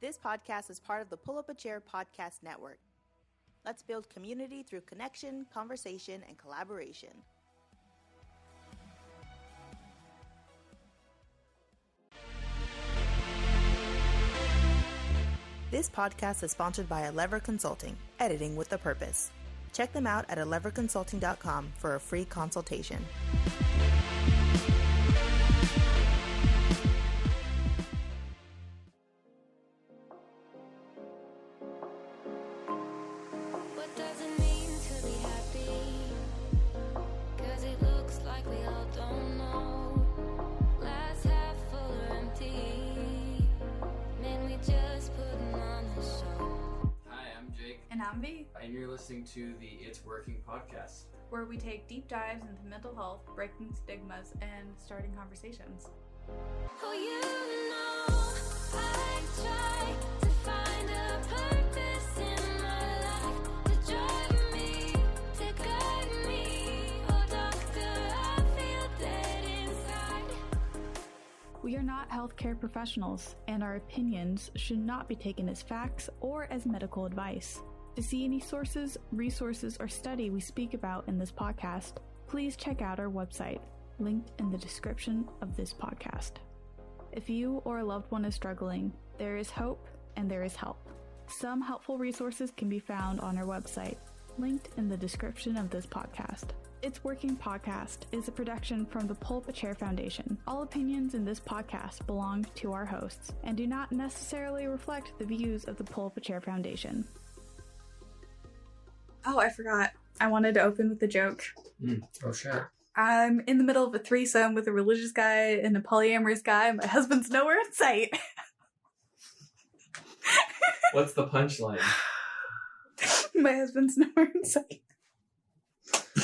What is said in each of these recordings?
This podcast is part of the Pull Up a Chair podcast network. Let's build community through connection, conversation, and collaboration. This podcast is sponsored by Lever Consulting, editing with a purpose. Check them out at leverconsulting.com for a free consultation. What does it mean to be happy? 'Cause it looks like we all don't know. Glass half full or empty. Man, we just putting on a show. Hi, I'm Jake, And I'm V, and you're listening to the It's Working podcast. where we take deep dives into mental health, breaking stigmas, and starting conversations. Oh, you know, I try to find a purpose in my life to drive me, to guide me. Oh, doctor, I feel dead inside. We are not healthcare professionals, and our opinions should not be taken as facts or as medical advice. To see any sources, resources, or study we speak about in this podcast, please check out our website, linked in the description of this podcast. If you or a loved one is struggling, there is hope and there is help. Some helpful resources can be found on our website, linked in the description of this podcast. It's Working Podcast is a production from the Pull Up a Chair Foundation. All opinions in this podcast belong to our hosts and do not necessarily reflect the views of the Pull Up a Chair Foundation. Oh, I forgot. I wanted to open with a joke. Oh, sure. I'm in the middle of a threesome with a religious guy and a polyamorous guy. My husband's nowhere in sight. What's the punchline? My husband's nowhere in sight.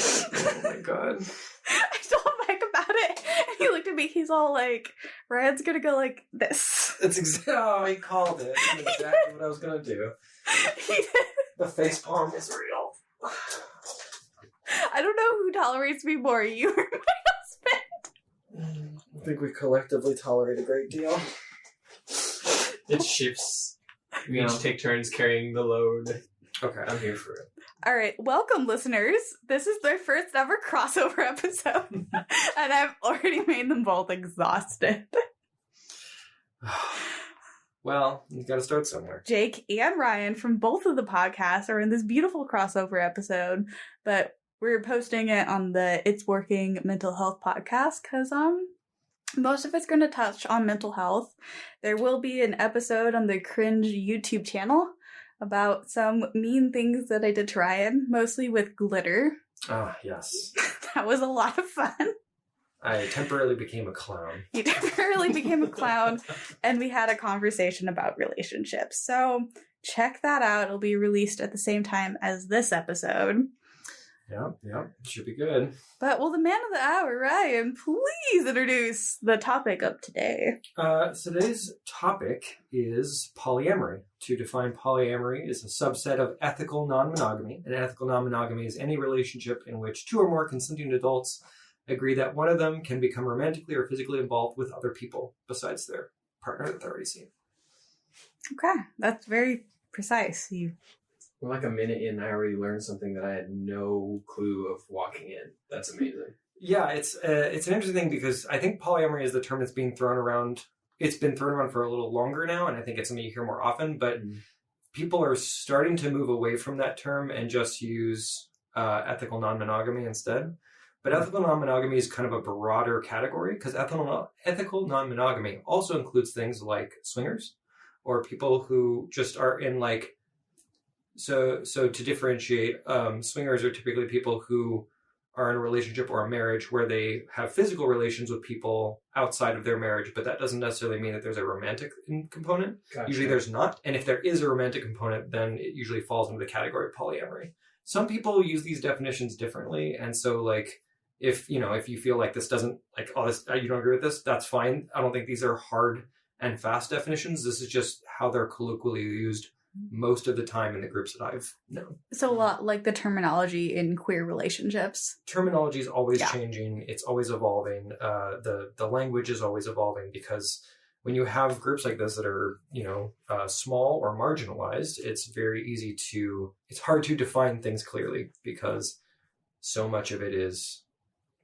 Oh my god. I told Mike about it, and he looked at me. He's all like, Ryan's gonna go like this. That's exactly how he called it. That's exactly what I was gonna do. He did. The face palm is real. I don't know who tolerates me more, you or my husband. I think we collectively tolerate a great deal. It shifts. We each take turns carrying the load. Okay, I'm here for it. All right, welcome, listeners. This is their first ever crossover episode, and I've already made them both exhausted. Well, you gotta start somewhere. Jake and Ryan from both of the podcasts are in this beautiful crossover episode, but we're posting it on the It's Working Mental Health podcast because most of it's going to touch on mental health. There will be an episode on the Cringe YouTube channel about some mean things that I did to Ryan, mostly with glitter. Ah, yes. That was a lot of fun. I temporarily became a clown. You temporarily became a clown, and we had a conversation about relationships. So check that out. It'll be released at the same time as this episode. Yeah, should be good. But, well, the man of the hour, Ryan, please introduce the topic of today. Today's topic is polyamory. To define polyamory is a subset of ethical non-monogamy. And ethical non-monogamy is any relationship in which two or more consenting adults agree that one of them can become romantically or physically involved with other people besides their partner that they're already seen. Okay, that's very precise. We're like a minute in, I already learned something that I had no clue of walking in. That's amazing. Yeah, it's an interesting thing because I think polyamory is the term that's being thrown around. It's been thrown around for a little longer now, and I think it's something you hear more often, but people are starting to move away from that term and just use ethical non-monogamy instead. But ethical non-monogamy is kind of a broader category because ethical non-monogamy also includes things like swingers or people who just are in like... So to differentiate, swingers are typically people who are in a relationship or a marriage where they have physical relations with people outside of their marriage, but that doesn't necessarily mean that there's a romantic component. Gotcha. Usually there's not. And if there is a romantic component, then it usually falls into the category of polyamory. Some people use these definitions differently. And so like, if you feel like this doesn't, like, oh, this, you don't agree with this, that's fine. I don't think these are hard and fast definitions. This is just how they're colloquially used most of the time in the groups that I've known. So a lot like the terminology in queer relationships. Terminology is always changing. It's always evolving. The language is always evolving because when you have groups like this that are, small or marginalized, it's hard to define things clearly because so much of it is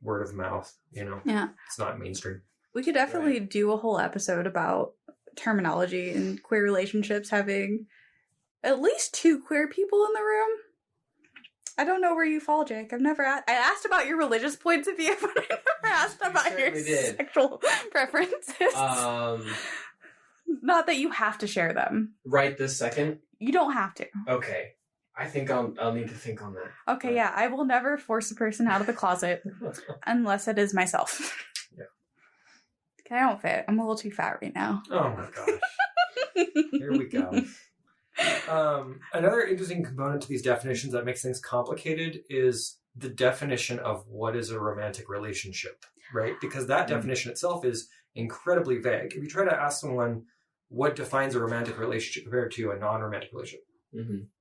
word of mouth, Yeah. It's not mainstream. We could definitely do a whole episode about terminology and queer relationships, having at least 2 queer people in the room. I don't know where you fall, Jake. I asked about your religious points of view, but I never asked about your sexual preferences. Not that you have to share them. Right this second? You don't have to. Okay. I think I'll need to think on that. Okay, yeah. I will never force a person out of the closet unless it is myself. Yeah. I don't fit. I'm a little too fat right now. Oh my gosh. Here we go. Another interesting component to these definitions that makes things complicated is the definition of what is a romantic relationship, right? Because that definition itself is incredibly vague. If you try to ask someone what defines a romantic relationship compared to a non-romantic relationship,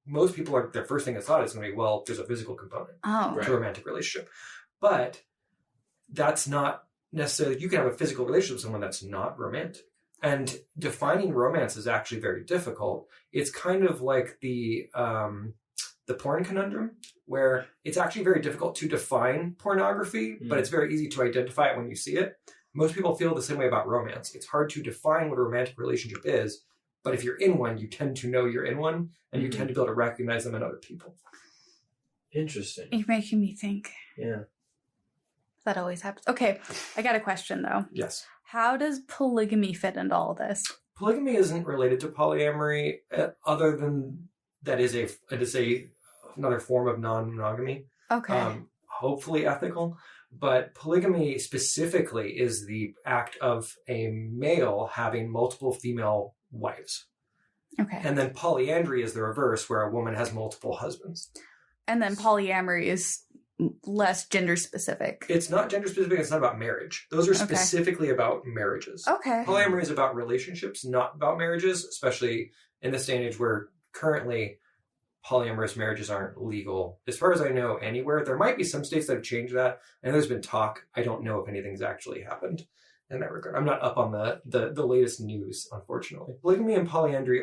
most people their first thing that's thought is going to be, well, there's a physical component to a romantic relationship. But that's not necessarily, you can have a physical relationship with someone that's not romantic. And defining romance is actually very difficult. It's kind of like the porn conundrum, where it's actually very difficult to define pornography, but it's very easy to identify it when you see it. Most people feel the same way about romance. It's hard to define what a romantic relationship is, but if you're in one, you tend to know you're in one, and you tend to be able to recognize them in other people. Interesting. You're making me think. Yeah. That always happens. Okay, I got a question, though. Yes. How does polygamy fit into all this? Polygamy isn't related to polyamory, other than that it is another form of non-monogamy. Okay. Hopefully ethical. But polygamy specifically is the act of a male having multiple female wives. Okay. And then polyandry is the reverse, where a woman has multiple husbands. And then polyamory is less gender specific. It's not gender specific. It's not about marriage. Those are specifically about marriages. Okay. Polyamory is about relationships, not about marriages, especially in this day and age where currently polyamorous marriages aren't legal. As far as I know, anywhere. There might be some states that have changed that, and there's been talk. I don't know if anything's actually happened in that regard. I'm not up on the latest news, unfortunately. Polygamy and polyandry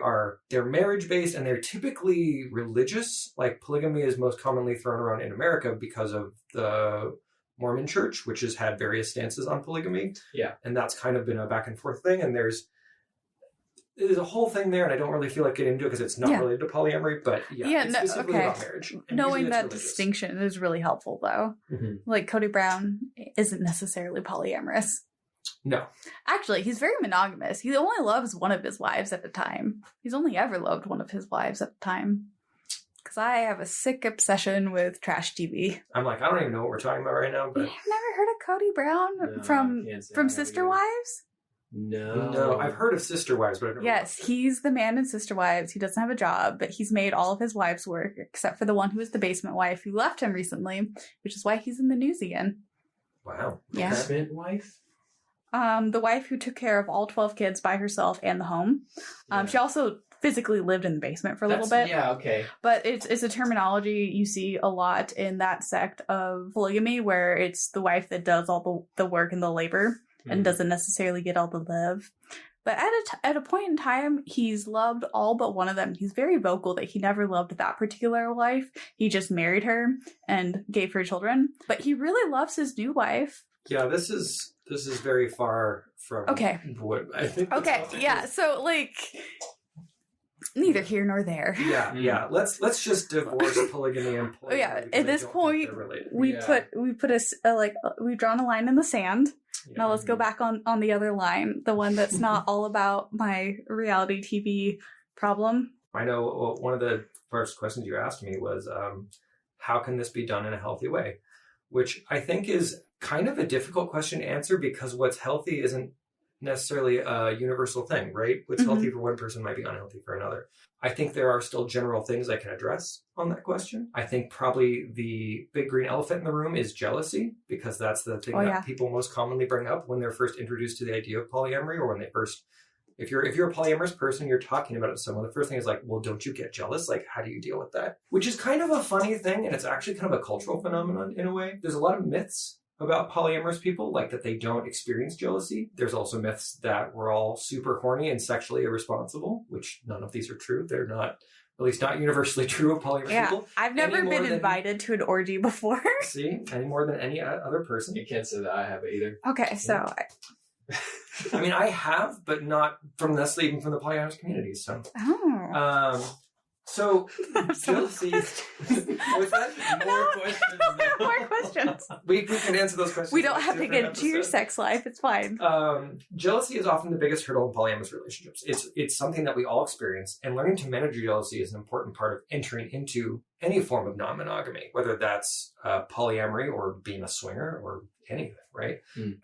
they're marriage-based, and they're typically religious. Like, polygamy is most commonly thrown around in America because of the Mormon Church, which has had various stances on polygamy. Yeah. And that's kind of been a back and forth thing, and there's a whole thing there, and I don't really feel like getting into it because it's not related to polyamory, but it's specifically about marriage. And knowing that religious. distinction is really helpful, though. Like, Cody Brown isn't necessarily polyamorous. No. Actually, he's very monogamous. He only loves one of his wives at a time. He's only ever loved one of his wives at a time. Because I have a sick obsession with trash TV. I'm like, I don't even know what we're talking about right now, but... You've never heard of Cody Brown from Sister Wives? No, I've heard of Sister Wives, but I've never Yes, he's the man in Sister Wives. He doesn't have a job, but he's made all of his wives work, except for the one who was the basement wife who left him recently, which is why he's in the news again. Wow. Yeah. Basement wife? The wife who took care of all 12 kids by herself and the home. She also physically lived in the basement for a little bit. Yeah, okay. But it's a terminology you see a lot in that sect of polygamy, where it's the wife that does all the work and the labor and doesn't necessarily get all the love. But at a point in time, he's loved all but one of them. He's very vocal that he never loved that particular wife. He just married her and gave her children. But he really loves his new wife. Yeah, this is very far from what I think. Okay, yeah. So, like, neither here nor there. Yeah. Let's just divorce polygamy and polyamory. Yeah, at this point, we've drawn a line in the sand. Yeah. Now let's go back on the other line, the one that's not all about my reality TV problem. I know one of the first questions you asked me was, how can this be done in a healthy way? Which I think is kind of a difficult question to answer, because what's healthy isn't necessarily a universal thing, right? What's healthy for one person might be unhealthy for another. I think there are still general things I can address on that question. I think probably the big green elephant in the room is jealousy, because that's the thing that people most commonly bring up when they're first introduced to the idea of polyamory, or when they first, if you're a polyamorous person, you're talking about it with someone, the first thing is like, well, don't you get jealous? Like, how do you deal with that? Which is kind of a funny thing, and it's actually kind of a cultural phenomenon in a way. There's a lot of myths about polyamorous people, like that they don't experience jealousy. There's also myths that we're all super horny and sexually irresponsible, which none of these are true. They're not, at least not universally true of polyamorous people. I've never been invited to an orgy before. See, any more than any other person. You can't say that I have either. Okay, so... I mean, I have, but not from necessarily even from the polyamorous community. So, so jealousy. Was that more questions? More questions. We can answer those questions. We don't have to get into your sex life. It's fine. Jealousy is often the biggest hurdle in polyamorous relationships. It's something that we all experience, and learning to manage your jealousy is an important part of entering into any form of non-monogamy, whether that's polyamory or being a swinger or anything, right?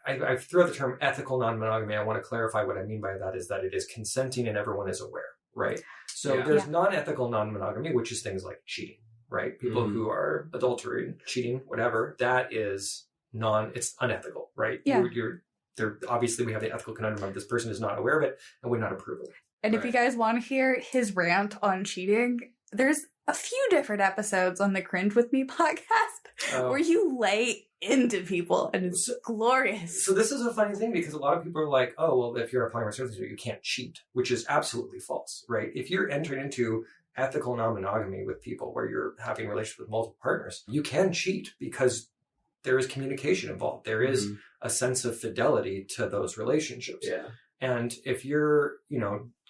I throw the term ethical non-monogamy. I want to clarify what I mean by that is that it is consenting and everyone is aware, right? So there's non-ethical non-monogamy, which is things like cheating, right? People who are adulterating, cheating, whatever, that is it's unethical, right? Yeah. There obviously we have the ethical conundrum of this person is not aware of it and would not approve of it. And if you guys want to hear his rant on cheating, there's a few different episodes on the Cringe With Me podcast where you lay into people, and it's glorious. So this is a funny thing because a lot of people are like, oh, well, if you're a polyamorous relationship, you can't cheat, which is absolutely false, right? If you're entering into ethical non-monogamy with people where you're having relationships with multiple partners, you can cheat because there is communication involved. There is a sense of fidelity to those relationships. Yeah. And if you're,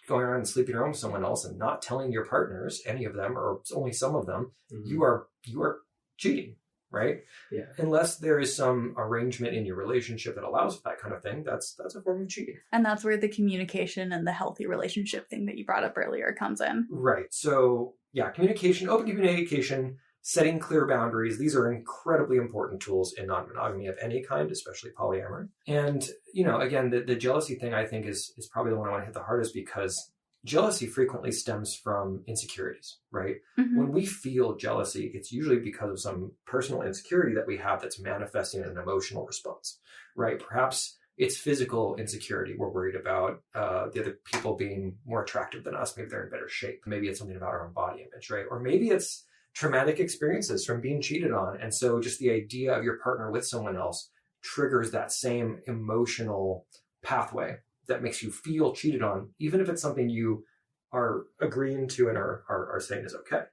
going around and sleeping around with someone else and not telling your partners, any of them, or only some of them, you are cheating, right? Yeah. Unless there is some arrangement in your relationship that allows for that kind of thing, that's a form of cheating. And that's where the communication and the healthy relationship thing that you brought up earlier comes in. Right. So yeah, communication, open communication, setting clear boundaries. These are incredibly important tools in non-monogamy of any kind, especially polyamory. And, again, the jealousy thing I think is probably the one I want to hit the hardest because jealousy frequently stems from insecurities, right? When we feel jealousy, it's usually because of some personal insecurity that we have that's manifesting in an emotional response, right? Perhaps it's physical insecurity. We're worried about the other people being more attractive than us. Maybe they're in better shape. Maybe it's something about our own body image, right? Or maybe it's traumatic experiences from being cheated on. And so just the idea of your partner with someone else triggers that same emotional pathway that makes you feel cheated on, even if it's something you are agreeing to and are saying is okay.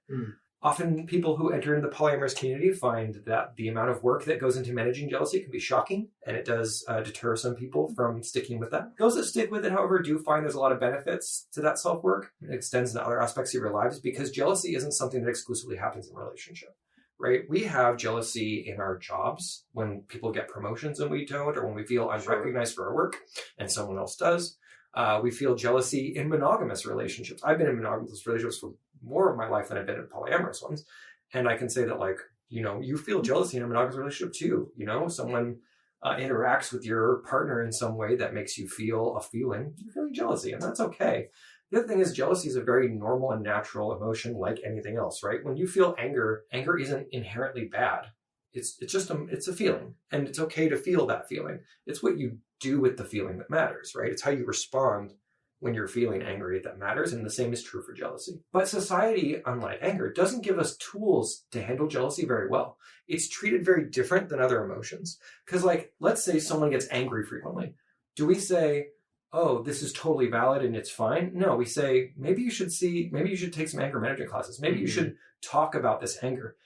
Often people who enter into the polyamorous community find that the amount of work that goes into managing jealousy can be shocking, and it does deter some people from sticking with that. Those that stick with it, however, do find there's a lot of benefits to that self-work. It extends into other aspects of your lives because jealousy isn't something that exclusively happens in a relationship, right? We have jealousy in our jobs when people get promotions and we don't, or when we feel unrecognized for our work and someone else does. We feel jealousy in monogamous relationships. I've been in monogamous relationships for more of my life than I've been in polyamorous ones. And I can say that, you feel jealousy in a monogamous relationship too. Someone interacts with your partner in some way that makes you feel a feeling. You're feeling jealousy, and that's okay. The other thing is jealousy is a very normal and natural emotion like anything else, right? When you feel anger isn't inherently bad. It's just it's a feeling, and it's okay to feel that feeling. It's what you do with the feeling that matters, right? It's how you respond when you're feeling angry that matters, and the same is true for jealousy. But society, unlike anger, doesn't give us tools to handle jealousy very well. It's treated very different than other emotions. Because, let's say someone gets angry frequently. Do we say, oh, this is totally valid and it's fine? No, we say, maybe you should take some anger management classes. Maybe you should talk about this anger.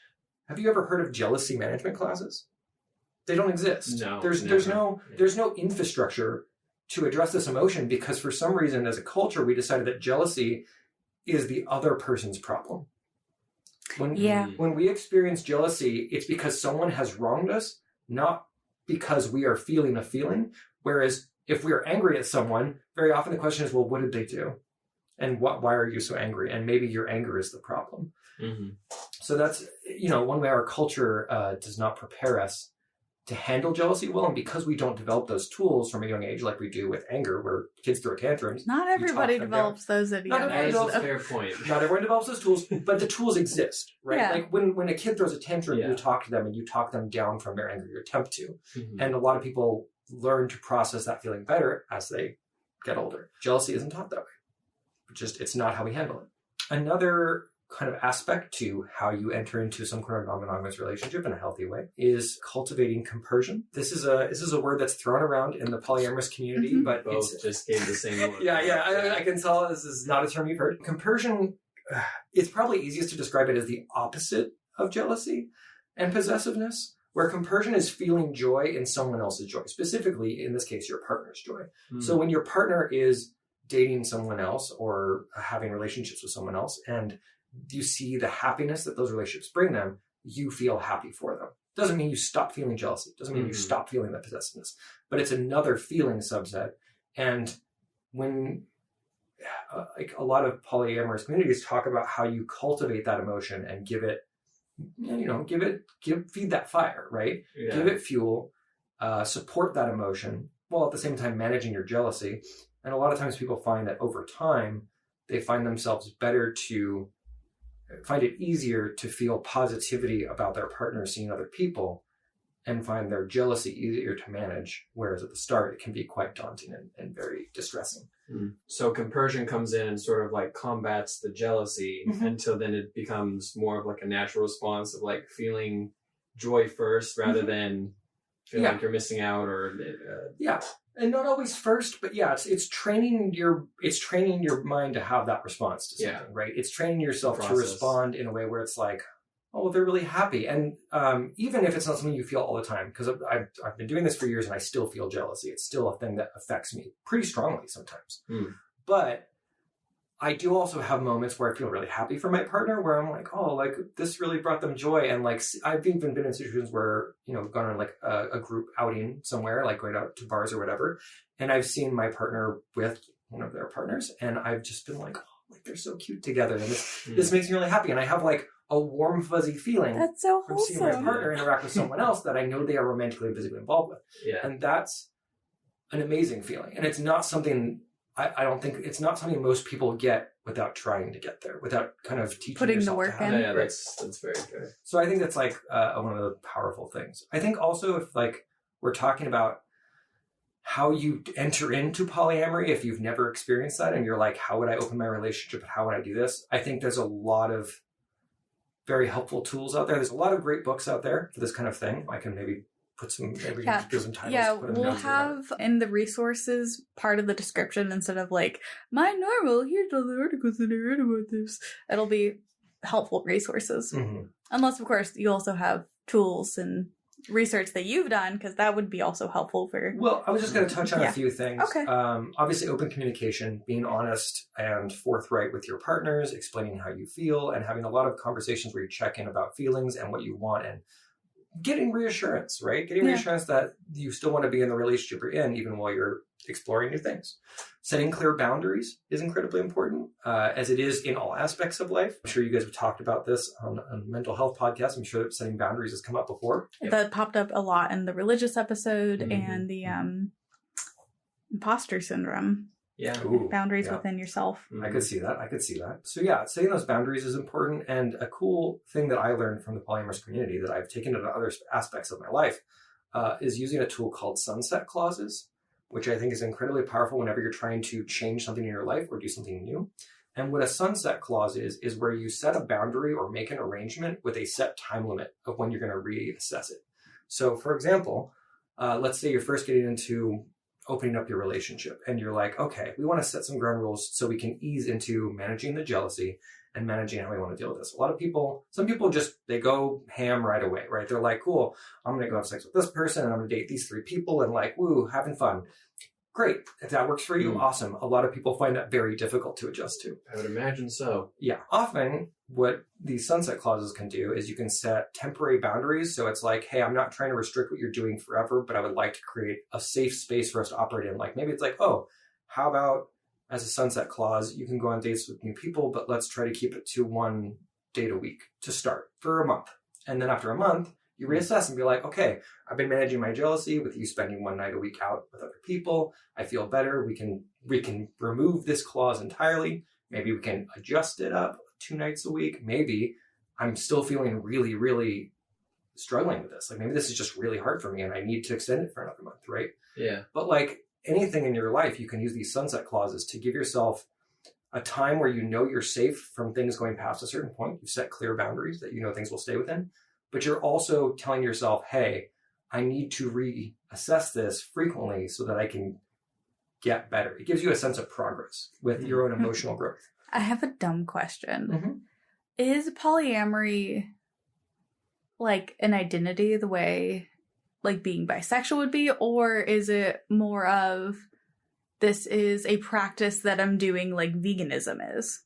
Have you ever heard of jealousy management classes? They don't exist. No, there's no infrastructure to address this emotion because for some reason as a culture we decided that jealousy is the other person's problem. When we experience jealousy, it's because someone has wronged us, not because we are feeling a feeling. Whereas if we are angry at someone, very often the question is, well, what did they do? And why are you so angry? And maybe your anger is the problem. So that's, one way our culture does not prepare us to handle jealousy well. And because we don't develop those tools from a young age like we do with anger, where kids throw tantrums. Not everybody develops those at a young age. That's a fair point. Not everyone develops those tools, but the tools exist, right? Yeah. Like when a kid throws a tantrum, you talk to them and you talk them down from their anger, you attempt to. And a lot of people learn to process that feeling better as they get older. Jealousy isn't taught that way. It's not how we handle it. Another kind of aspect to how you enter into some kind of non-monogamous relationship in a healthy way is cultivating compersion. This is a word that's thrown around in the polyamorous community, but Both it's just gave the same one. I can tell this is not a term you've heard. Compersion, it's probably easiest to describe it as the opposite of jealousy and possessiveness, where compersion is feeling joy in someone else's joy, specifically, in this case, your partner's joy. So when your partner is dating someone else or having relationships with someone else, and you see the happiness that those relationships bring them, you feel happy for them. Doesn't mean you stop feeling jealousy. Doesn't mean you stop feeling that possessiveness. But it's another feeling subset. And when like a lot of polyamorous communities talk about how you cultivate that emotion and give it, feed that fire, right? Yeah. Give it fuel, support that emotion, while at the same time managing your jealousy. And a lot of times people find that over time, they find themselves find it easier to feel positivity about their partner seeing other people and find their jealousy easier to manage. Whereas at the start, it can be quite daunting and very distressing. So compersion comes in and sort of like combats the jealousy until then it becomes more of like a natural response of like feeling joy first rather than feeling like you're missing out or and not always first, but it's training your mind to have that response to something, right? It's training yourself to respond in a way where it's like, oh, they're really happy. And even if it's not something you feel all the time, because I've been doing this for years and I still feel jealousy. It's still a thing that affects me pretty strongly sometimes. But I do also have moments where I feel really happy for my partner, where I'm like, oh, like this really brought them joy. And like, I've even been in situations where, gone on like a group outing somewhere, like going out to bars or whatever. And I've seen my partner with one of their partners. And I've just been like, oh, like they're so cute together. And this makes me really happy. And I have like a warm, fuzzy feeling That's so from wholesome. seeing my partner interact with someone else that I know they are romantically and physically involved with. Yeah. And that's an amazing feeling. And it's not something, I don't think, it's not something most people get without trying to get there, without kind of teaching Putting the yourself work to have in. it. Yeah, that's very good. So I think that's like one of the powerful things. I think also if like we're talking about how you enter into polyamory, if you've never experienced that and you're like, how would I open my relationship and how would I do this? I think there's a lot of very helpful tools out there. There's a lot of great books out there for this kind of thing. I can maybe put some, maybe give some titles. Yeah, put them we'll notes or whatever. have in the resources part of the description instead of like, my normal, here's all the articles that I read about this. It'll be helpful resources. Unless, of course, you also have tools and research that you've done, because that would be also helpful for... Well, I was just going to touch on a few things. Okay. Obviously, open communication, being honest and forthright with your partners, explaining how you feel, and having a lot of conversations where you check in about feelings and what you want, and getting reassurance, right? Getting reassurance that you still want to be in the relationship you're in, even while you're exploring new things. Setting clear boundaries is incredibly important, as it is in all aspects of life. I'm sure you guys have talked about this on a mental health podcast. I'm sure that setting boundaries has come up before. That popped up a lot in the religious episode and the imposter syndrome. Yeah. Ooh, Boundaries within yourself. I could see that. So yeah, setting those boundaries is important. And a cool thing that I learned from the polyamorous community that I've taken into other aspects of my life is using a tool called sunset clauses, which I think is incredibly powerful whenever you're trying to change something in your life or do something new. And what a sunset clause is where you set a boundary or make an arrangement with a set time limit of when you're going to reassess it. So for example, let's say you're first getting into opening up your relationship and you're like, okay, we want to set some ground rules so we can ease into managing the jealousy and managing how we want to deal with this. Some people just, they go ham right away, right? They're like, cool, I'm going to go have sex with this person and I'm going to date these 3 people and like, woo, having fun. Great. If that works for you, awesome. A lot of people find that very difficult to adjust to. I would imagine so. Yeah. Often what these sunset clauses can do is you can set temporary boundaries. So it's like, hey, I'm not trying to restrict what you're doing forever, but I would like to create a safe space for us to operate in. Like maybe it's like, oh, how about as a sunset clause, you can go on dates with new people, but let's try to keep it to 1 date a week to start for a month. And then after a month, you reassess and be like, okay, I've been managing my jealousy with you spending 1 night a week out with other people. I feel better. We can remove this clause entirely. Maybe we can adjust it up 2 nights a week. Maybe I'm still feeling really, really struggling with this. Like maybe this is just really hard for me and I need to extend it for another month, right? Yeah. But like anything in your life, you can use these sunset clauses to give yourself a time where you know you're safe from things going past a certain point. You set clear boundaries that you know things will stay within. But you're also telling yourself, hey, I need to reassess this frequently so that I can get better. It gives you a sense of progress with your own emotional growth. I have a dumb question. Mm-hmm. Is polyamory like an identity the way like being bisexual would be, or is it more of this is a practice that I'm doing like veganism is?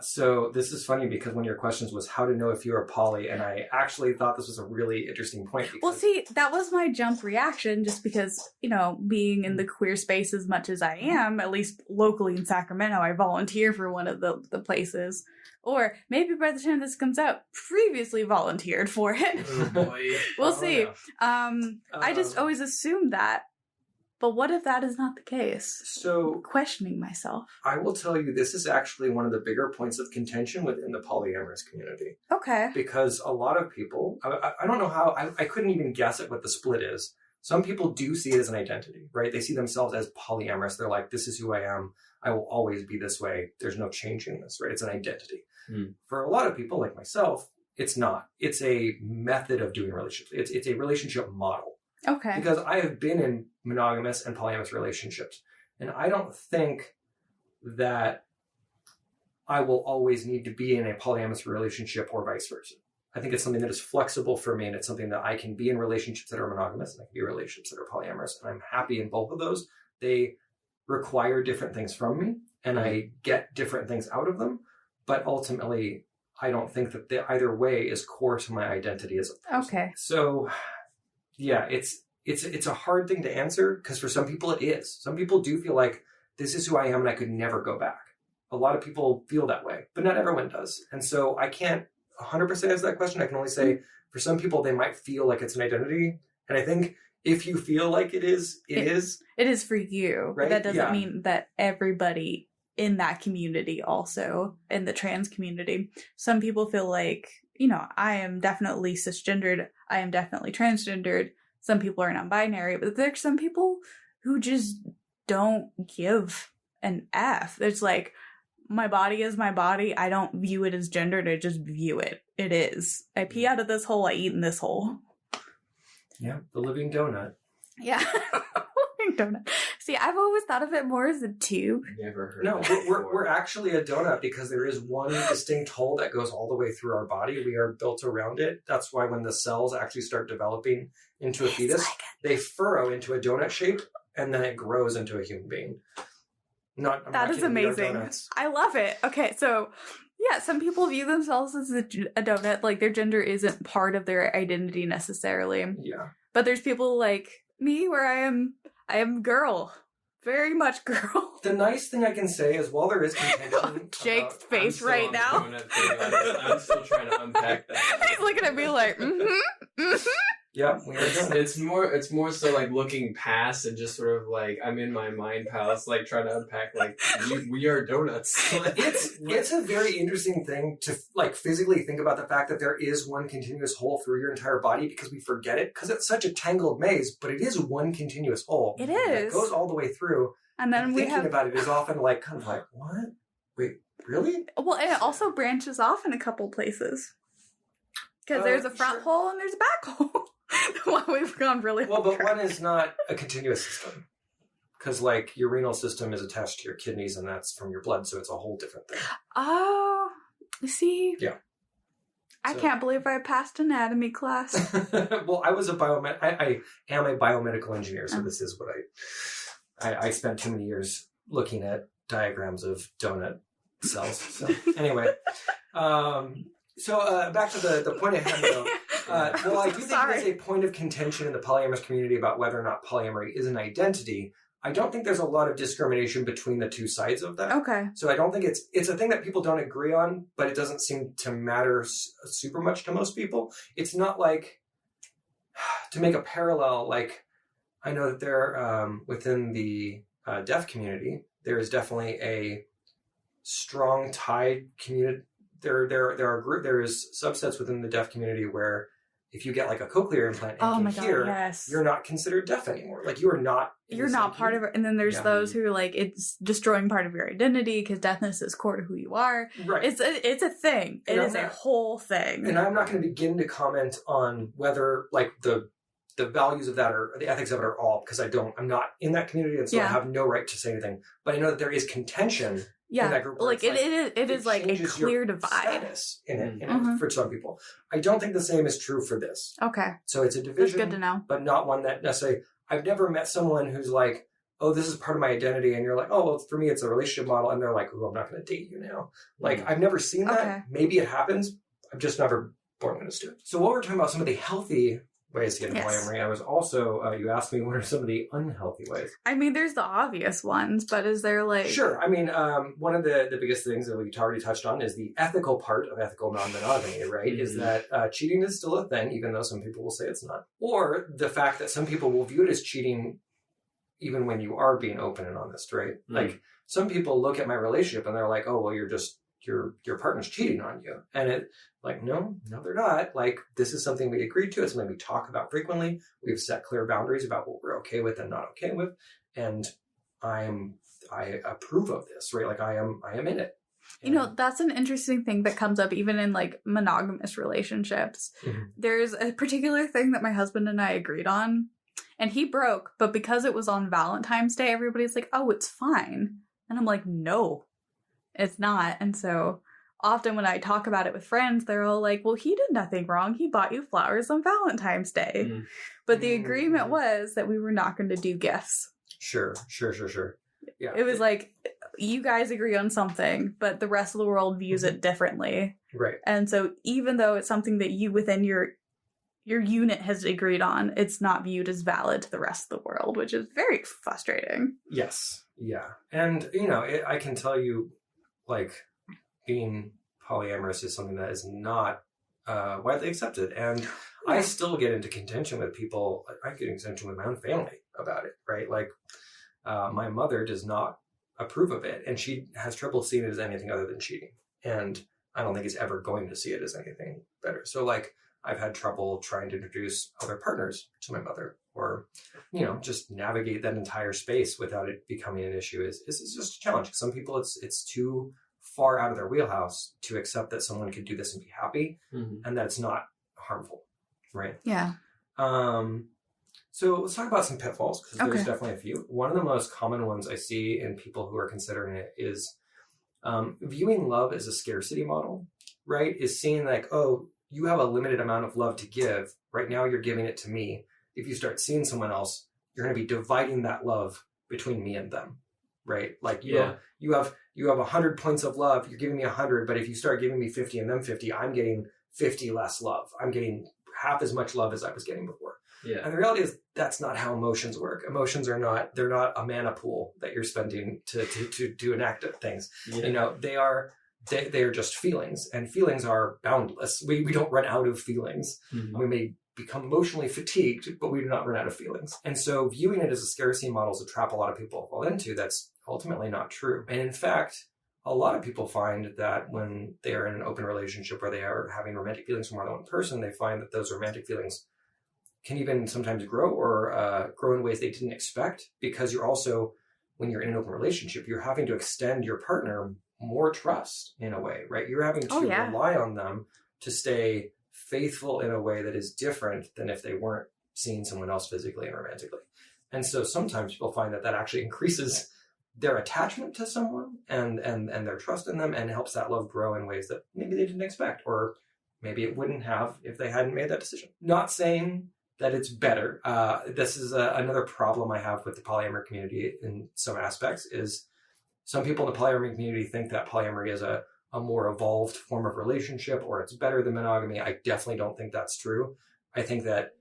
So this is funny because one of your questions was how to know if you're a poly, and I actually thought this was a really interesting point. Well, see, that was my jump reaction just because, you know, being in the queer space as much as I am, at least locally in Sacramento, I volunteer for one of the places. Or maybe by the time this comes out, previously volunteered for it. Oh boy. We'll see. Yeah. I just always assumed that. But what if that is not the case? So Questioning myself. I will tell you, this is actually one of the bigger points of contention within the polyamorous community. Okay. Because a lot of people, I don't know how, I couldn't even guess at what the split is. Some people do see it as an identity, right? They see themselves as polyamorous. They're like, this is who I am. I will always be this way. There's no changing this, right? It's an identity. For a lot of people, like myself, it's not. It's a method of doing relationships. It's a relationship model. Okay. Because I have been in monogamous and polyamorous relationships. And I don't think that I will always need to be in a polyamorous relationship or vice versa. I think it's something that is flexible for me, and it's something that I can be in relationships that are monogamous, and I can be in relationships that are polyamorous, and I'm happy in both of those. They require different things from me, and I get different things out of them, but ultimately, I don't think that either way is core to my identity as a person. Okay. So, yeah, it's a hard thing to answer, because for some people it is. Some people do feel like, this is who I am and I could never go back. A lot of people feel that way, but not everyone does. And so I can't 100% answer that question. I can only say for some people, they might feel like it's an identity. And I think if you feel like it is, it is. It is for you. Right? But that doesn't Yeah. mean that everybody in that community also, in the trans community, some people feel like, you know, I am definitely cisgendered. I am definitely transgendered. Some people are non-binary, but there's some people who just don't give an F. It's like, my body is my body. I don't view it as gendered. I just view it. It is. I pee out of this hole. I eat in this hole. Yeah, the living donut. Yeah. Donut. See, I've always thought of it more as a tube. Never heard No, of that before. we're actually a donut because there is one distinct hole that goes all the way through our body. We are built around it. That's why when the cells actually start developing into a fetus, they furrow into a donut shape, and then it grows into a human being. I'm That not is kidding, we are amazing. donuts. I love it. Okay, so yeah, some people view themselves as a donut. Like their gender isn't part of their identity necessarily. Yeah. But there's people like me where I am girl. Very much girl. The nice thing I can say is while there is contention Jake's about- face I'm still right on the now. donut thing. I'm still trying to unpack that. He's looking at me like, Yeah, we are donuts. It's more so like looking past and just sort of like I'm in my mind palace, like trying to unpack like we are donuts. It's a very interesting thing to like physically think about the fact that there is one continuous hole through your entire body, because we forget it because it's such a tangled maze, but it is one continuous hole. It that is. goes all the way through. And then we thinking have, about it is often like kind of like, what? Wait, really? well, and it also branches off in a couple places. Because there's a front sure. hole and there's a back hole. Well, we've gone really Well, off but track. one is not a continuous system. Because like your renal system is attached to your kidneys, and that's from your blood, so it's a whole different thing. Oh, see? Yeah. I So- can't believe I passed anatomy class. Well, I was I am a biomedical engineer, so Oh. this is what I spent too many years looking at diagrams of donut cells. So anyway, back to the point I had though. Well, I do think Sorry. there's a point of contention in the polyamorous community about whether or not polyamory is an identity. I don't think there's a lot of discrimination between the two sides of that. Okay. So I don't think it's a thing that people don't agree on, but it doesn't seem to matter super much to most people. It's not like, to make a parallel, like I know that there within the deaf community, there is definitely a strong tied community. There is subsets within the deaf community where if you get like a cochlear implant Oh and my can God, hear, yes. you're not considered deaf anymore. Like you are not. You're not part of it. And then there's Yeah. those who are like, it's destroying part of your identity because deafness is core to who you are. Right. It's a thing. And It I'm is a not- whole thing. And I'm not going to begin to comment on whether like the values of that or the ethics of it are all, because I'm not in that community, and so I Yeah. have no right to say anything. But I know that there is contention in that group. where Like it's it is like a changes your clear divide. status in it Mhm. for some people. I don't think the same is true for this. Okay. So it's a That's division, good to know. but not one that necessarily. I've never met someone who's like, "Oh, this is part of my identity," and you're like, "Oh, well, for me, it's a relationship model," and they're like, "Oh, I'm not going to date you now." Like, I've never seen that. Okay. Maybe it happens. I've just never born witness to it. So while we're talking about some of the healthy ways to get into Yes. polyamory, I was also you asked me what are some of the unhealthy ways. I mean, there's the obvious ones, but is there like... Sure. I mean, one of the biggest things that we already touched on is the ethical part of ethical non-monogamy, right? Mhm. Is that cheating is still a thing, even though some people will say it's not. Or the fact that some people will view it as cheating even when you are being open and honest, right? Mm. Like, some people look at my relationship and they're like, oh, well, you're just, your partner's cheating on you. And it, like, no, they're not. Like, this is something we agreed to. It's something we talk about frequently. We've set clear boundaries about what we're okay with and not okay with. And I approve of this, right? Like, I am in it. You know, that's an interesting thing that comes up even in like monogamous relationships. Mhm. There's a particular thing that my husband and I agreed on, and he broke, but because it was on Valentine's Day, everybody's like, oh, it's fine. And I'm like, no, it's not. And so often when I talk about it with friends, they're all like, well, he did nothing wrong. He bought you flowers on Valentine's Day. Mm. But the agreement was that we were not going to do gifts. Sure. Yeah. It was like, you guys agree on something, but the rest of the world views it differently. Right. And so even though it's something that you within your unit has agreed on, it's not viewed as valid to the rest of the world, which is very frustrating. Yes. Yeah. And, you know, I can tell you, like, being polyamorous is something that is not widely accepted. And I still get into contention with people. I get into contention with my own family about it, right? Like, my mother does not approve of it, and she has trouble seeing it as anything other than cheating. And I don't think is ever going to see it as anything better. So, like, I've had trouble trying to introduce other partners to my mother, or, you know, just navigate that entire space without it becoming an issue is just a challenge. Some people, it's too far out of their wheelhouse to accept that someone could do this and be happy, and that it's not harmful, right? Yeah. So let's talk about some pitfalls, because there's Okay. definitely a few. One of the most common ones I see in people who are considering it is viewing love as a scarcity model, right? Is seeing like, oh, you have a limited amount of love to give. Right now you're giving it to me. If you start seeing someone else, you're going to be dividing that love between me and them, right? Like you have 100 points of love. You're giving me 100, but if you start giving me 50 and them 50, I'm getting 50 less love. I'm getting half as much love as I was getting before. Yeah. And the reality is that's not how emotions work. Emotions are not, they're not a mana pool that you're spending to enact things. Yeah. You know, they are just feelings, and feelings are boundless. We don't run out of feelings. Mhm. We may become emotionally fatigued, but we do not run out of feelings. And so viewing it as a scarcity model is a trap a lot of people fall into. That's ultimately not true. And in fact, a lot of people find that when they are in an open relationship where they are having romantic feelings for more than one person, they find that those romantic feelings can even sometimes grow, or grow in ways they didn't expect, because you're also, when you're in an open relationship, you're having to extend your partner more trust in a way, right? You're having to rely on them to stay faithful in a way that is different than if they weren't seeing someone else physically and romantically. And so sometimes people find that actually increases their attachment to someone and their trust in them, and helps that love grow in ways that maybe they didn't expect, or maybe it wouldn't have if they hadn't made that decision. Not saying that it's better. This is another problem I have with the polyamory community in some aspects, is some people in the polyamory community think that polyamory is a more evolved form of relationship, or it's better than monogamy. I definitely don't think that's true. I think that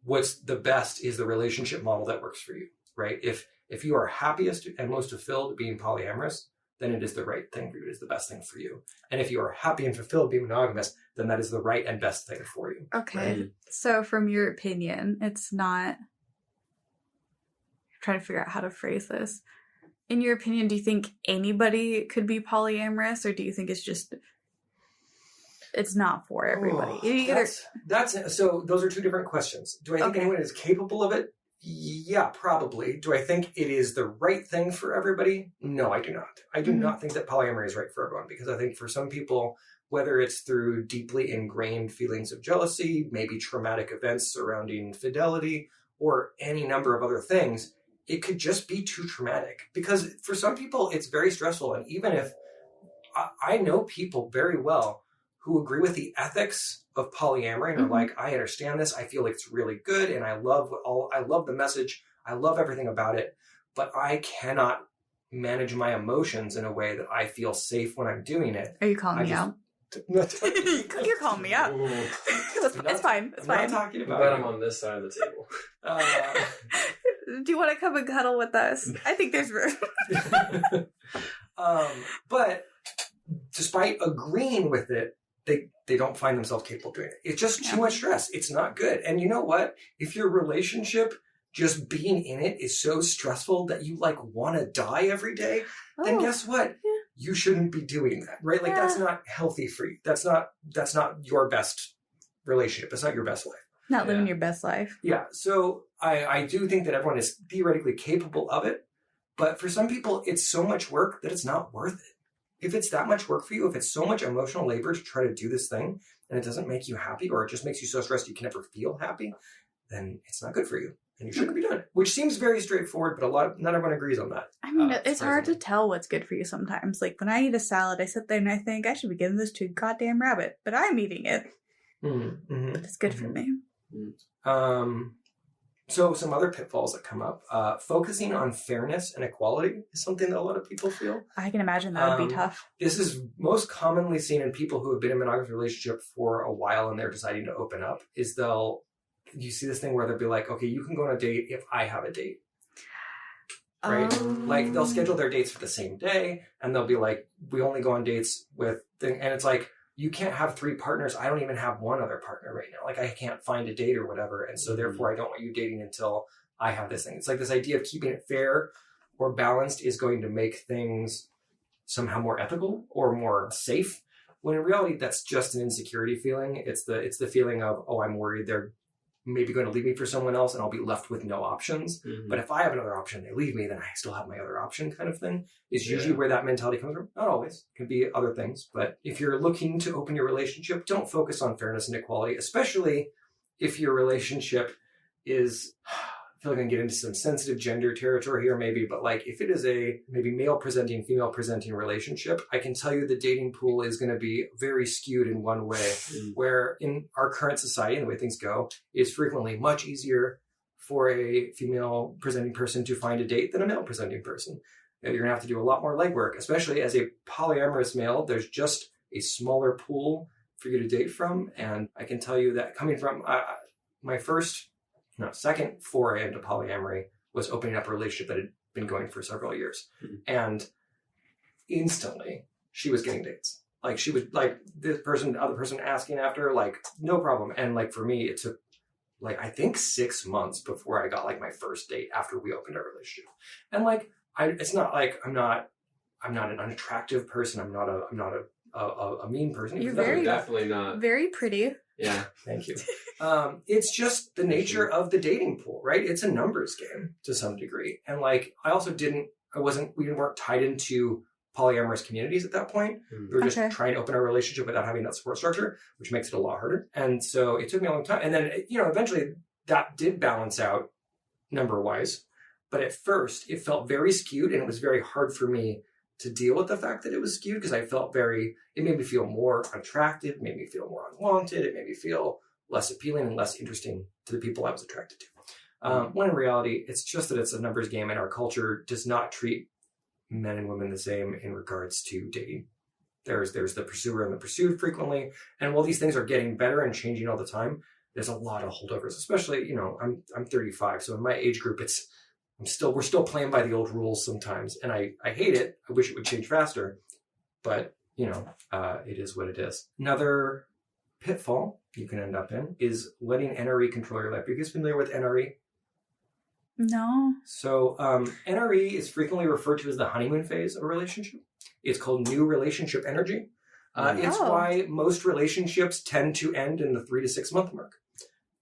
what's the best is the relationship model that works for you, right? If you are happiest and most fulfilled being polyamorous, then it is the right thing for you. It is the best thing for you. And if you are happy and fulfilled being monogamous, then that is the right and best thing for you. Okay. Right? So from your opinion, it's not... I'm trying to figure out how to phrase this. In your opinion, do you think anybody could be polyamorous, or do you think it's just... it's not for everybody. So those are two different questions. Do I think anyone is capable of it? Yeah, probably. Do I think it is the right thing for everybody? No, I do not. I do not think that polyamory is right for everyone, because I think for some people, whether it's through deeply ingrained feelings of jealousy, maybe traumatic events surrounding fidelity, or any number of other things, it could just be too traumatic. Because for some people, it's very stressful. And even if I know people very well who agree with the ethics of polyamory and are like, I understand this, I feel like it's really good, and I love the message, I love everything about it, but I cannot manage my emotions in a way that I feel safe when I'm doing it. Are you calling me out? You're calling me out. It's fine. It's fine. I'm not talking about But I'm on this side of the table. Do you want to come and cuddle with us? I think there's room. But despite agreeing with it, they don't find themselves capable of doing it. It's just too much stress. It's not good. And you know what? If your relationship, just being in it, is so stressful that you like want to die every day, then guess what? Yeah. You shouldn't be doing that, right? Like that's not healthy for you. That's not your best relationship. That's not your best life. Not living your best life. Yeah. So I do think that everyone is theoretically capable of it, but for some people, it's so much work that it's not worth it. If it's that much work for you, if it's so much emotional labor to try to do this thing and it doesn't make you happy, or it just makes you so stressed you can never feel happy, then it's not good for you and you shouldn't be doing it. Which seems very straightforward, but not everyone agrees on that. I mean, it's hard to tell what's good for you sometimes. Like when I eat a salad, I sit there and I think I should be giving this to a goddamn rabbit, but I'm eating it. But it's good for me. So some other pitfalls that come up, focusing on fairness and equality is something that a lot of people feel. I can imagine that would be tough. This is most commonly seen in people who have been in a monogamous relationship for a while and they're deciding to open up, is you see this thing where they'll be like, okay, you can go on a date if I have a date. Right? Like they'll schedule their dates for the same day and they'll be like, we only go on dates and it's like, you can't have 3 partners. I don't even have one other partner right now. Like I can't find a date or whatever. And so therefore I don't want you dating until I have this thing. It's like this idea of keeping it fair or balanced is going to make things somehow more ethical or more safe. When in reality, that's just an insecurity feeling. It's the feeling of, oh, I'm worried they're maybe going to leave me for someone else and I'll be left with no options. But if I have another option, they leave me, then I still have my other option kind of thing is usually where that mentality comes from. Not always. It can be other things. But if you're looking to open your relationship, don't focus on fairness and equality, especially if your relationship is, I feel like I can get into some sensitive gender territory here maybe, but like if it is a maybe male presenting, female presenting relationship, I can tell you the dating pool is going to be very skewed in one way, where in our current society and the way things go, it's frequently much easier for a female presenting person to find a date than a male presenting person. You're going to have to do a lot more legwork, especially as a polyamorous male. There's just a smaller pool for you to date from. And I can tell you that coming from my second foray into polyamory was opening up a relationship that had been going for several years. And instantly she was getting dates. Like she was like the other person asking after her, like no problem. And like for me, it took like, I think 6 months before I got like my first date after we opened our relationship. And like, it's not like I'm not an unattractive person. I'm not a mean person. You're definitely not very pretty. Yeah. Thank you. It's just the nature of the dating pool, right? It's a numbers game to some degree. And like, we weren't tied into polyamorous communities at that point. We were just trying to open our relationship without having that support structure, which makes it a lot harder. And so it took me a long time. And then, eventually that did balance out number wise. But at first it felt very skewed and it was very hard for me to deal with the fact that it was skewed because I felt it made me feel more unattractive, made me feel more unwanted, it made me feel less appealing and less interesting to the people I was attracted to. When in reality, it's just that it's a numbers game and our culture does not treat men and women the same in regards to dating. There's the pursuer and the pursued frequently. And while these things are getting better and changing all the time, there's a lot of holdovers, especially, I'm 35. So in my age group, we're still playing by the old rules sometimes. And I hate it. I wish it would change faster, but it is what it is. Another pitfall you can end up in is letting NRE control your life. Are you guys familiar with NRE? No. So NRE is frequently referred to as the honeymoon phase of a relationship. It's called new relationship energy. It's why most relationships tend to end in the 3 to 6 month mark.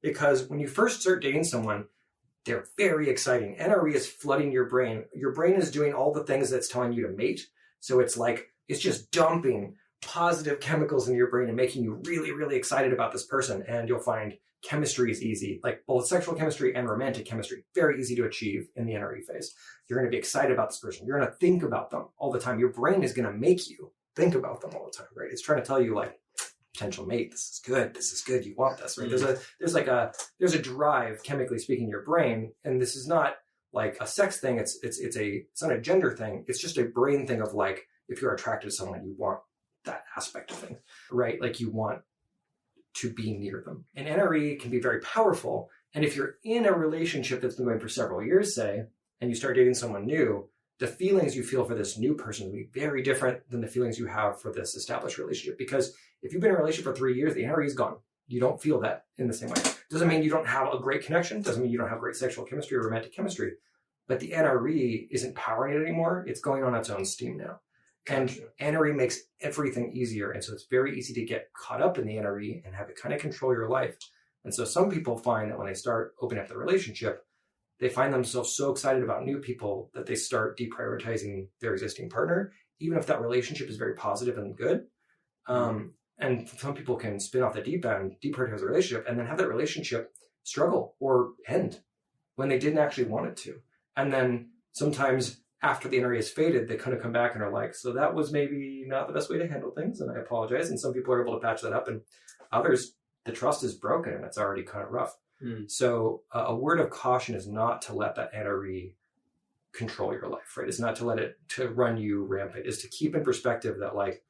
Because when you first start dating someone, they're very exciting. NRE is flooding your brain. Your brain is doing all the things that's telling you to mate. So it's like, it's just dumping positive chemicals in your brain and making you really, really excited about this person. And you'll find chemistry is easy, like both sexual chemistry and romantic chemistry, very easy to achieve in the NRE phase. You're going to be excited about this person. You're going to think about them all the time. Your brain is going to make you think about them all the time, right? It's trying to tell you like, potential mate, this is good. This is good. You want this, right? There's a drive, chemically speaking, in your brain. And this is not like a sex thing. It's not a gender thing. It's just a brain thing of like, if you're attracted to someone, you want that aspect of things, right? Like you want to be near them. And NRE can be very powerful. And if you're in a relationship that's been going for several years, say, and you start dating someone new, the feelings you feel for this new person will be very different than the feelings you have for this established relationship. Because if you've been in a relationship for 3 years, the NRE is gone. You don't feel that in the same way. Doesn't mean you don't have a great connection. Doesn't mean you don't have great sexual chemistry or romantic chemistry. But the NRE isn't powering it anymore. It's going on its own steam now. And NRE makes everything easier. And so it's very easy to get caught up in the NRE and have it kind of control your life. And so some people find that when they start opening up their relationship, they find themselves so excited about new people that they start deprioritizing their existing partner, even if that relationship is very positive and good. And some people can spin off the deep end, deprioritize the relationship, and then have that relationship struggle or end when they didn't actually want it to. And then sometimes after the NRE has faded, they kind of come back and are like, so that was maybe not the best way to handle things, and I apologize. And some people are able to patch that up, and others, the trust is broken and it's already kind of rough. So a word of caution is not to let that NRE control your life, right? It's not to let it to run you rampant. It's to keep in perspective that like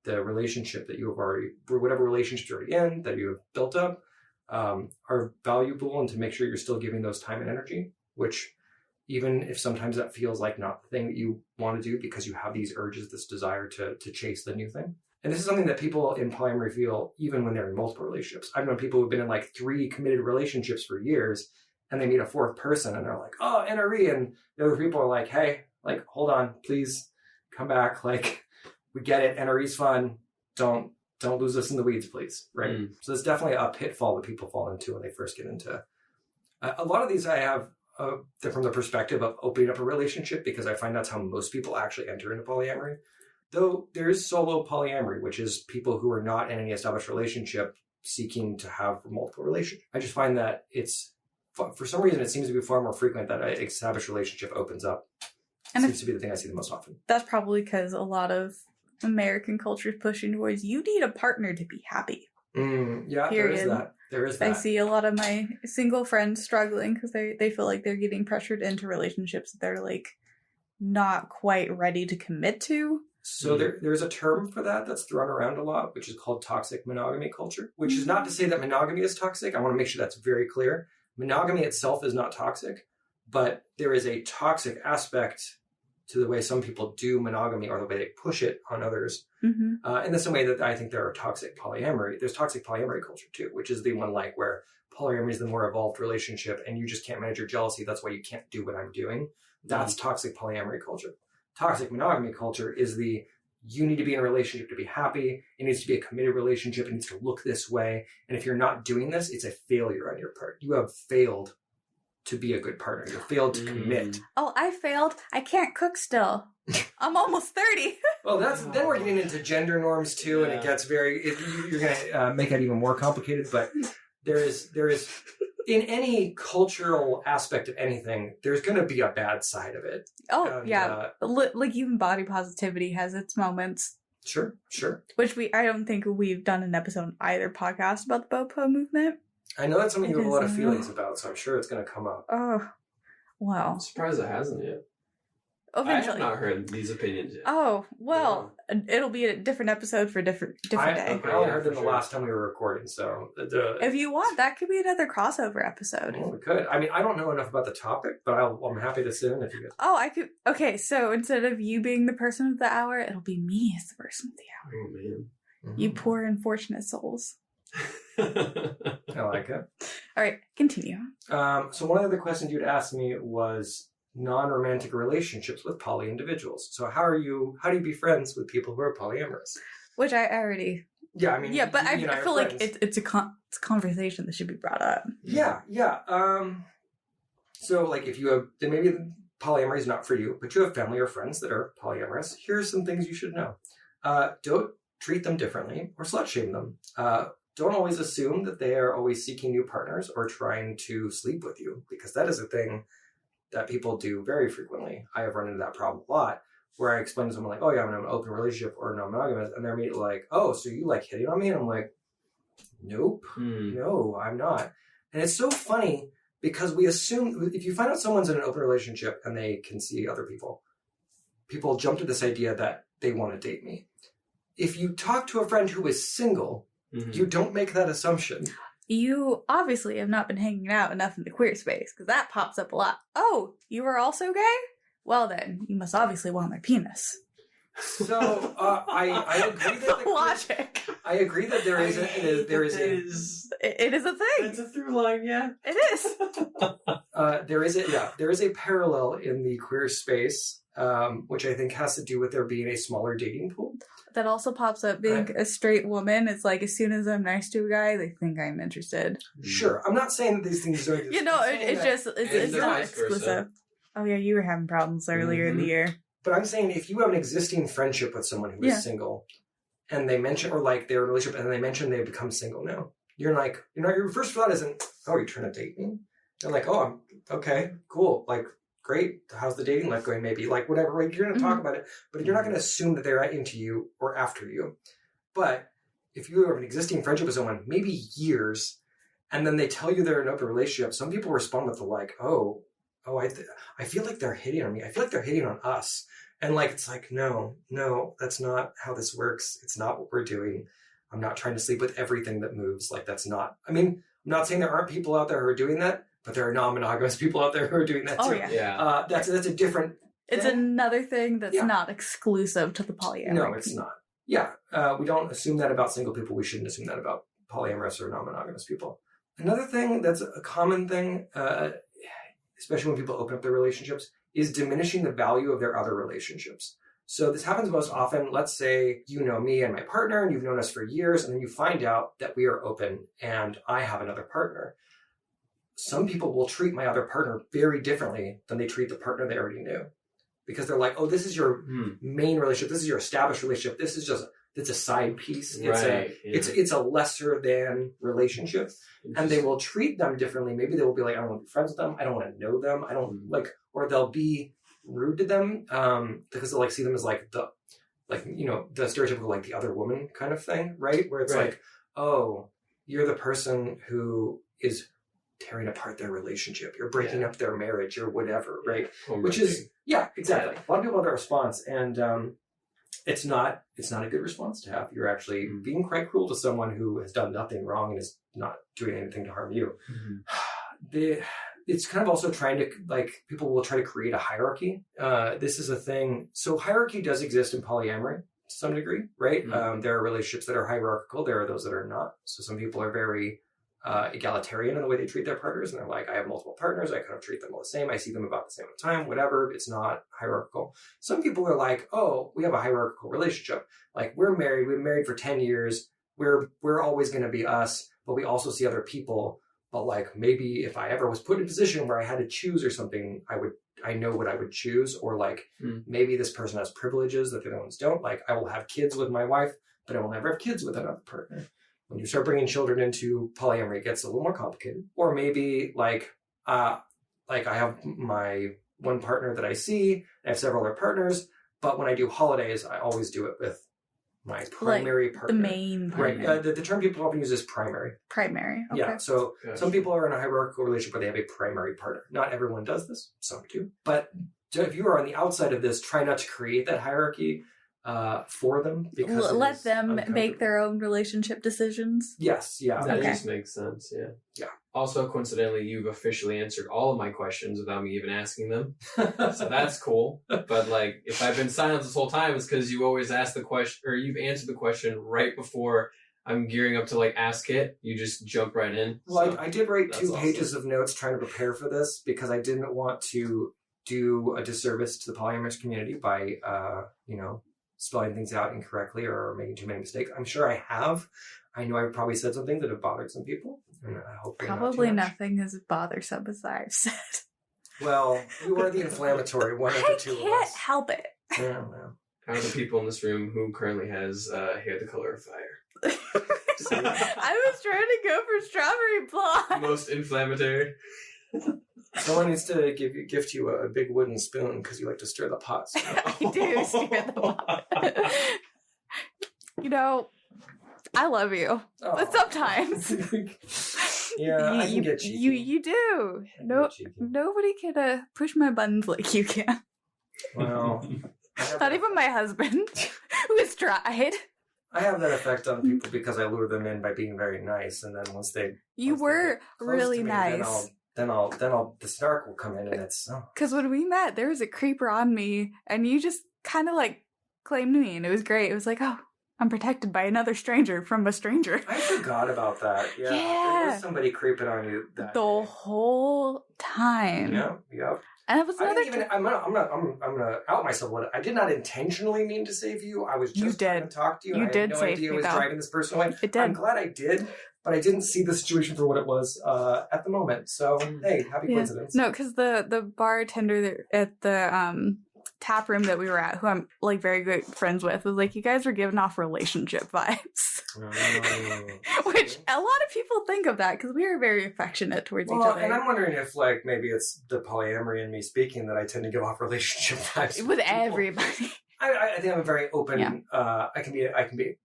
the relationship that you have already, whatever relationship you're already in, that you have built up, are valuable, and to make sure you're still giving those time and energy, which even if sometimes that feels like not the thing that you want to do because you have these urges, this desire to chase the new thing. And this is something that people in polyamory feel even when they're in multiple relationships. I've known people who've been in like 3 committed relationships for years, and they meet a 4th person and they're like, oh, NRE. And the other people are like, hey, like, hold on, please come back. Like, we get it. NRE's fun. Don't lose us in the weeds, please. Right. So it's definitely a pitfall that people fall into when they first get into. A lot of these I have from the perspective of opening up a relationship, because I find that's how most people actually enter into polyamory. Though there's solo polyamory, which is people who are not in any established relationship seeking to have multiple relationships. I just find that it's, for some reason, it seems to be far more frequent that an established relationship opens up. And seems to be the thing I see the most often. That's probably because a lot of American culture is pushing towards, you need a partner to be happy. Yeah, Period. There is that. I see a lot of my single friends struggling because they feel like they're getting pressured into relationships that they're like not quite ready to commit to. So there's a term for that that's thrown around a lot, which is called toxic monogamy culture, which is not to say that monogamy is toxic. I want to make sure that's very clear. Monogamy itself is not toxic, but there is a toxic aspect to the way some people do monogamy or the way they push it on others. In the same way that I think there are toxic polyamory. There's toxic polyamory culture too, which is the one like where polyamory is the more evolved relationship and you just can't manage your jealousy. That's why you can't do what I'm doing. That's toxic polyamory culture. Toxic monogamy culture is you need to be in a relationship to be happy. It needs to be a committed relationship. It needs to look this way. And if you're not doing this, it's a failure on your part. You have failed to be a good partner. You failed to commit. Oh, I failed. I can't cook still. I'm almost 30. Well, then we're getting into gender norms too, and it gets you're going to make it even more complicated. But there is in any cultural aspect of anything, there's going to be a bad side of it. Oh, yeah. Like even body positivity has its moments. Sure. Which I don't think we've done an episode on either podcast about the BOPO movement. I know that's something you have a lot of feelings about, so I'm sure it's going to come up. Oh, wow. I'm surprised it hasn't yet. Eventually. I have not heard these opinions yet. Oh, well, it'll be a different episode for different day. I only heard them the last time we were recording, so... if you want, that could be another crossover episode. Well, we could. I mean, I don't know enough about the topic, but I'm happy to sit in if you guys... Oh, I could... Okay, so instead of you being the person of the hour, it'll be me as the person of the hour. Oh, man. You poor unfortunate souls. I like it. All right, continue. So one of the questions you'd asked me was non-romantic relationships with poly individuals. So how do you be friends with people who are polyamorous? Which I already... Yeah, I mean... Yeah, but I feel like friends. it's a conversation that should be brought up. Yeah. So, like, if you have... Then maybe polyamory is not for you, but you have family or friends that are polyamorous. Here's some things you should know. Don't treat them differently or slut shame them. Don't always assume that they are always seeking new partners or trying to sleep with you, because that is a thing that people do very frequently. I have run into that problem a lot, where I explain to someone like, oh yeah, I'm in an open relationship or non-monogamous, and they're immediately like, oh, so you like hitting on me? And I'm like, nope, no, I'm not. And it's so funny because we assume, if you find out someone's in an open relationship and they can see other people, people jump to this idea that they want to date me. If you talk to a friend who is single, you don't make that assumption. You obviously have not been hanging out enough in the queer space, because that pops up a lot. Oh, you are also gay? Well then, you must obviously want my penis. So I agree that the logic. I agree that there is it is a thing. It's a through line, yeah. It is. there is a parallel in the queer space, which I think has to do with there being a smaller dating pool. That also pops up being a straight woman. It's like, as soon as I'm nice to a guy, they think I'm interested. Sure. I'm not saying that these things are... You know, it's not exclusive. Oh yeah, you were having problems earlier in the year. But I'm saying if you have an existing friendship with someone who is single, and they mention, or like they're in a relationship and they mention they've become single now, you're like, your first thought isn't, oh, you're trying to date me? You're like, oh, I'm okay, cool, like, great, how's the dating life going? Maybe, like, whatever, right? You're going to talk about it, but you're not going to assume that they're into you or after you. But if you have an existing friendship with someone, maybe years, and then they tell you they're in an open relationship, some people respond with the like, I feel like they're hitting on me. I feel like they're hitting on us. And like, it's like, no, that's not how this works. It's not what we're doing. I'm not trying to sleep with everything that moves. Like, that's not, I mean, I'm not saying there aren't people out there who are doing that, but there are non-monogamous people out there who are doing that too. Oh, yeah. That's a different It's thing. Another thing that's not exclusive to the polyamory. No, it's not. Yeah. We don't assume that about single people. We shouldn't assume that about polyamorous or non-monogamous people. Another thing that's a common thing, especially when people open up their relationships, is diminishing the value of their other relationships. So this happens most often. Let's say you know me and my partner, and you've known us for years, and then you find out that we are open and I have another partner. Some people will treat my other partner very differently than they treat the partner they already knew. Because they're like, oh, this is your main relationship. This is your established relationship. This is just, it's a side piece. It's a lesser than relationship. And they will treat them differently. Maybe they will be like, I don't want to be friends with them. I don't want to know them. I don't like, or they'll be rude to them because they'll like see them as like the stereotypical like the other woman kind of thing, right? Where it's like, oh, you're the person who is tearing apart their relationship. You're breaking up their marriage or whatever, right? Which is, exactly. A lot of people have that response, and it's not a good response to have. You're actually being quite cruel to someone who has done nothing wrong and is not doing anything to harm you. It's kind of also trying to, like, people will try to create a hierarchy. This is a thing. So hierarchy does exist in polyamory to some degree, right? There are relationships that are hierarchical. There are those that are not. So some people are very egalitarian in the way they treat their partners, and they're like, I have multiple partners, I kind of treat them all the same, I see them about the same time, whatever. It's not hierarchical. Some people are like, oh, we have a hierarchical relationship, like we've been married for 10 years, we're always going to be us, but we also see other people, but like maybe if I ever was put in a position where I had to choose or something, I know what I would choose, or like maybe this person has privileges that the other ones don't, like I will have kids with my wife, but I will never have kids with another partner. When you start bringing children into polyamory, it gets a little more complicated. Or maybe like I have my one partner that I see, I have several other partners, but when I do holidays, I always do it with my primary partner. The main partner. Right. The term people often use is primary. Primary, okay. Yeah, so some people are in a hierarchical relationship, but they have a primary partner. Not everyone does this, some do. But if you are on the outside of this, try not to create that hierarchy for them, because let them make their own relationship decisions. Yes, yeah. That just makes sense, yeah. Also, coincidentally, you've officially answered all of my questions without me even asking them. So that's cool. But like, if I've been silent this whole time, it's because you always ask the question, or you've answered the question right before I'm gearing up to like ask it. You just jump right in. Well, so I did write 2 pages of notes trying to prepare for this, because I didn't want to do a disservice to the polyamorous community by, spelling things out incorrectly or making too many mistakes. I'm sure I have. I know I've probably said something that have bothered some people. And I hope Probably nothing as bothersome as I've said. Well, you are the inflammatory one of the two of us. I can't help it. I don't know. Out of the people in this room, who currently has hair the color of fire? I was trying to go for strawberry blonde. Most inflammatory. Someone needs to gift you a big wooden spoon because you like to stir the pot. So. I do stir the pot. You know, I love you, but sometimes yeah, I can get cheeky. You do. No, nobody can push my buttons like you can. Well, not even my husband, who has tried. I have that effect on people because I lure them in by being very nice, and then once they were really nice. Then the snark will come in, and it's because when we met, there was a creeper on me, and you just kind of like claimed me, and it was great. It was like, oh, I'm protected by another stranger from a stranger. I forgot about that. Yeah. There was somebody creeping on you the whole time. Yeah. And it was another. I'm gonna out myself. I did not intentionally mean to save you. I was just trying to talk to you. You I did had no save idea me, it was though. driving this person away. It did. I'm glad I did, but I didn't see the situation for what it was at the moment. So hey, happy coincidence. No, because the bartender at the tap room that we were at, who I'm like very good friends with, was like, you guys were giving off relationship vibes. Which a lot of people think of that because we are very affectionate towards each other. And I'm wondering if like maybe it's the polyamory in me speaking that I tend to give off relationship vibes with everybody. I think I'm very open. I can be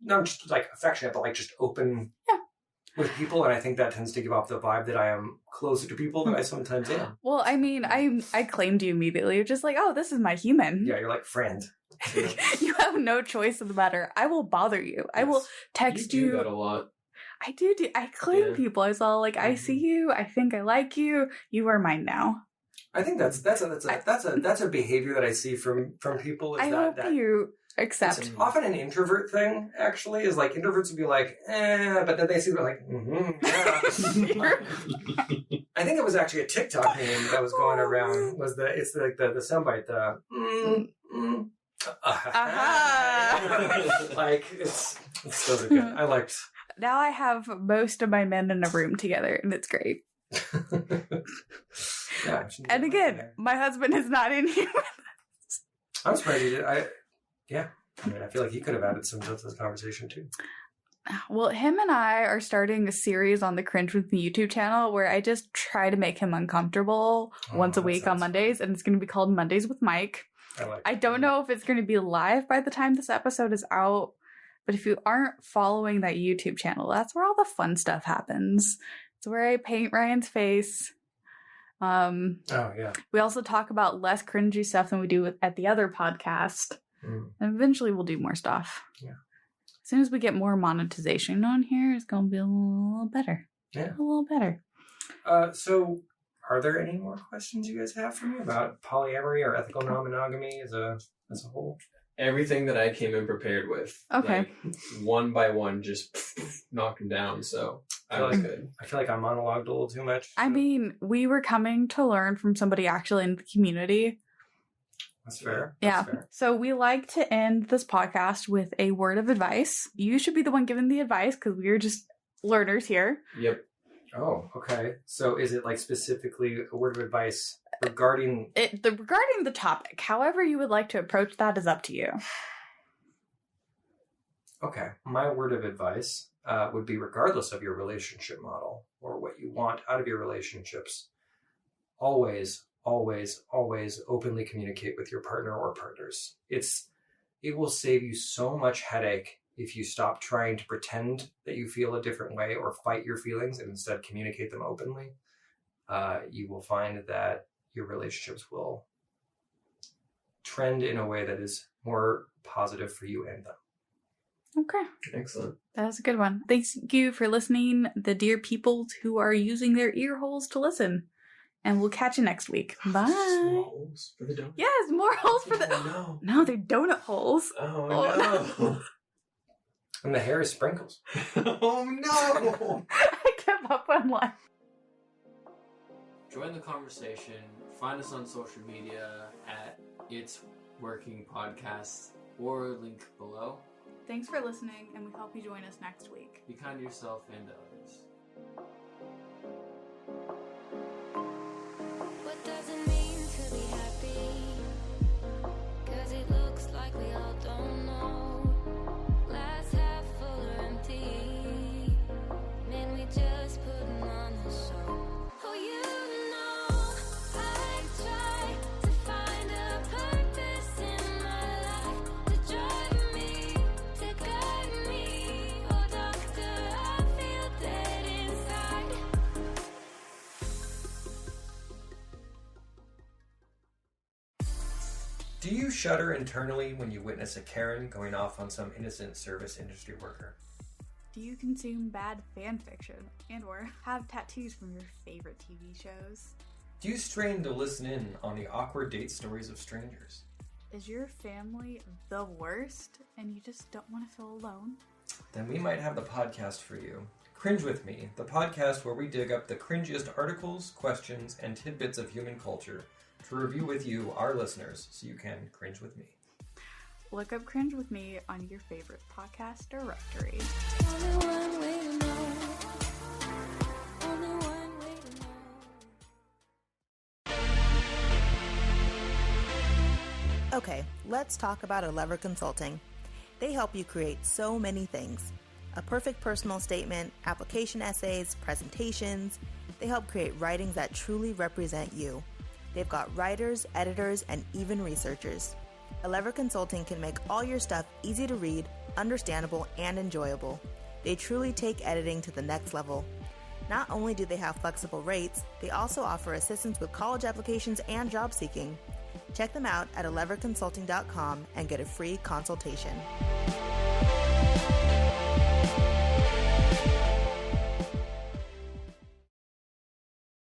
not just like affectionate, but like just open with people, and I think that tends to give off the vibe that I am closer to people than I sometimes am. Well, I mean, I claimed you immediately. You're just like, oh, this is my human. Yeah, you're like friend. You have no choice in the matter. I will bother you. Yes. I will text you. You do that a lot. I do. I claim people. I was all like, I see you. I think I like you. You are mine now. I think that's a behavior that I see from people. I hope you accept. It's often an introvert thing. Actually, is like introverts would be like, but then they see they're like, yeah. I think it was actually a TikTok meme that was going around. It's the soundbite. Like it's those are good. I liked. Now I have most of my men in a room together, and it's great. Yeah, and again, my husband is not in here. I'm surprised he did. I mean, I feel like he could have added some to this conversation too. Well, him and I are starting a series on the Cringe With Me YouTube channel where I just try to make him uncomfortable once a week on Mondays, and it's going to be called Mondays with Mike. I don't know if it's going to be live by the time this episode is out, but if you aren't following that YouTube channel, that's where all the fun stuff happens. It's where I paint Ryan's face. We also talk about less cringy stuff than we do at the other podcast. And eventually we'll do more stuff. Yeah. As soon as we get more monetization on here, it's going to be a little better. Yeah. A little better. So are there any more questions you guys have for me about polyamory or ethical non-monogamy as a whole? Everything that I came in prepared with. Okay. Like, one by one, just knocked them down. So I was good. I feel like I monologued a little too much. I mean, we were coming to learn from somebody actually in the community. That's fair. Yeah. Fair. So we like to end this podcast with a word of advice. You should be the one giving the advice because we're just learners here. Yep. Oh, okay. So is it like specifically a word of advice regarding regarding the topic? However you would like to approach that is up to you. Okay. My word of advice would be, regardless of your relationship model or what you want out of your relationships, always openly communicate with your partner or partners. It will save you so much headache if you stop trying to pretend that you feel a different way or fight your feelings and instead communicate them openly. You will find that your relationships will trend in a way that is more positive for you and them. Okay. Excellent. That was a good one. Thank you for listening, the dear people who are using their ear holes to listen. And we'll catch you next week. Bye. More holes for the donut. Yes, more holes for the... Oh, No, they're donut holes. Oh, no. And the hair is sprinkles. Oh, no. I kept up on one. Join the conversation. Find us on social media at It's Working Podcast. or link below. Thanks for listening, and we hope you join us next week. Be kind to yourself and to others. What does it mean to be happy? 'Cause it looks like we all don't know. Glass half full or empty. Man, we just putting on a show. Oh, you know, I try to find a purpose in my life to drive me, to guide me. Oh, doctor, I feel dead inside. Do you shudder internally when you witness a Karen going off on some innocent service industry worker? Do you consume bad fan fiction and or have tattoos from your favorite TV shows? Do you strain to listen in on the awkward date stories of strangers? Is your family the worst and you just don't want to feel alone? Then we might have the podcast for you. Cringe With Me, the podcast where we dig up the cringiest articles, questions, and tidbits of human culture to review with you, our listeners, so you can cringe with me. Look up Cringe With Me on your favorite podcast directory. Only one way to know. Only one way to know. Okay, let's talk about Lever Consulting. They help you create so many things. A perfect personal statement, application essays, presentations. They help create writings that truly represent you. They've got writers, editors, and even researchers. Lever Consulting can make all your stuff easy to read, understandable, and enjoyable. They truly take editing to the next level. Not only do they have flexible rates, they also offer assistance with college applications and job seeking. Check them out at leverconsulting.com and get a free consultation.